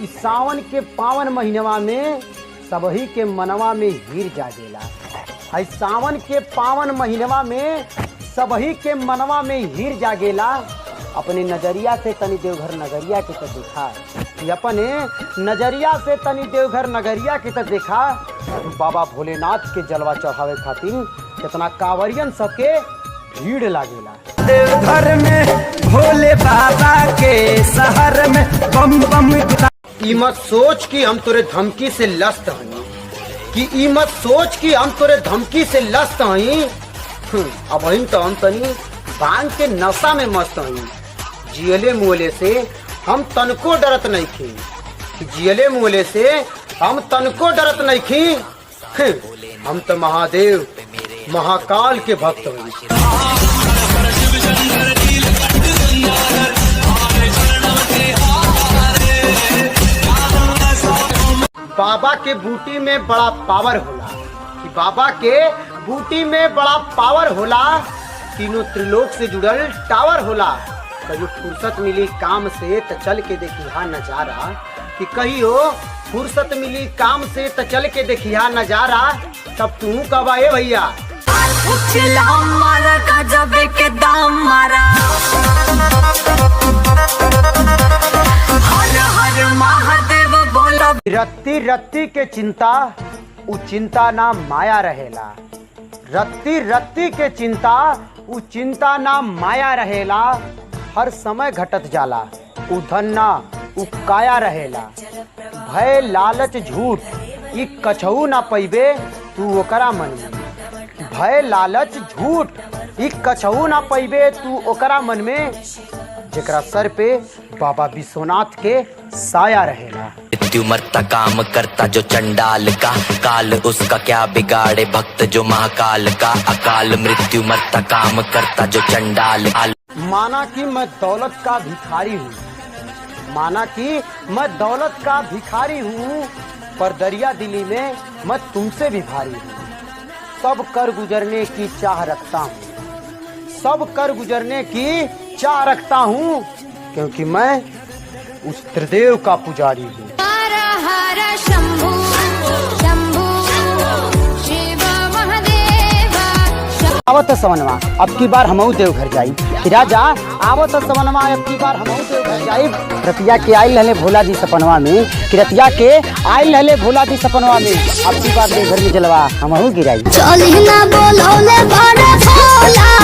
इस सावन के पावन महीनवा में सबही के मनवा में हीर जागेला। है सावन के पावन महीनवा में सबही के मनवा में हीर जागेला। अपने नजरिया से तनी देवघर नगरिया के तो देखा, अपने नजरिया से तनी देवघर नगरिया के तो देखा। बाबा भोलेनाथ के जलवा चढ़ावे खातिर कितना कांवरियन सबके भीड़ लागेला। देवघर में भोले बाबा के शहर में बम बम। ई मत सोच कि हम तोरे धमकी से लस्त हई, कि ई मत सोच कि हम तोरे धमकी से लस्त हई। अब तो हम तनी भांग के नशा में मस्त हई। जियले मुहले से हम तनको डरत नहीं थी, जियले मुहले से हम तनको डरत नहीं थी। हम तो महादेव महाकाल के भक्त हई। बाबा के बूटी में बड़ा पावर होला, कि बाबा के बूटी में बड़ा पावर होला। तीनों त्रिलोक से जुड़ल टावर होला। कहीं फुर्सत मिली काम से तो चल के देखिया नजारा, कि कहियो फुर्सत मिली काम से तो चल के देखिया नजारा। तब तू कब आए भैया के दाम मारा। हर हर महादेव बोला। रत्ती रत्ती के चिंता उ चिंता ना माया रहेला। रत्ती रत्ती के चिंता उ चिंता ना माया रहेला। हर समय घटत जाला उ धन ना उ काया रहेला। भय लालच झूठ ई कछऊ ना पैबे तू ओकरा मन में। भय लालच झूठ ई कछऊ ना पैबे तू ओकरा मन में। जेकरा सर पे बाबा विश्वनाथ के साया रहेला। मृत्यु मरता काम करता जो चंडाल का, काल उसका क्या बिगाड़े भक्त जो महाकाल का। अकाल मृत्यु मरता काम करता जो चंडाल। माना कि मैं दौलत का भिखारी हूँ, माना कि मैं दौलत का भिखारी हूँ, पर दरिया दिली में मैं तुमसे भी भारी हूँ। सब कर गुजरने की चाह रखता हूँ, सब कर गुजरने की चाह रखता हूँ, क्योंकि मैं उस त्रिदेव का पुजारी हूँ। हर हर शंभू शंभू शिव महादेव। आवत सवनवा अब की बार हमऊ देवघर जाई। राजा आवत सवनवा अब की बार हमऊ देवघर जाई। रतिया के आइल हले भोला जी सपनवा में, कि रतिया के आइल हले भोला जी सपनवा में। अब की बार देवघर में जलवा हमऊ गिराई। चली ना बोलौले बड़ा भोला।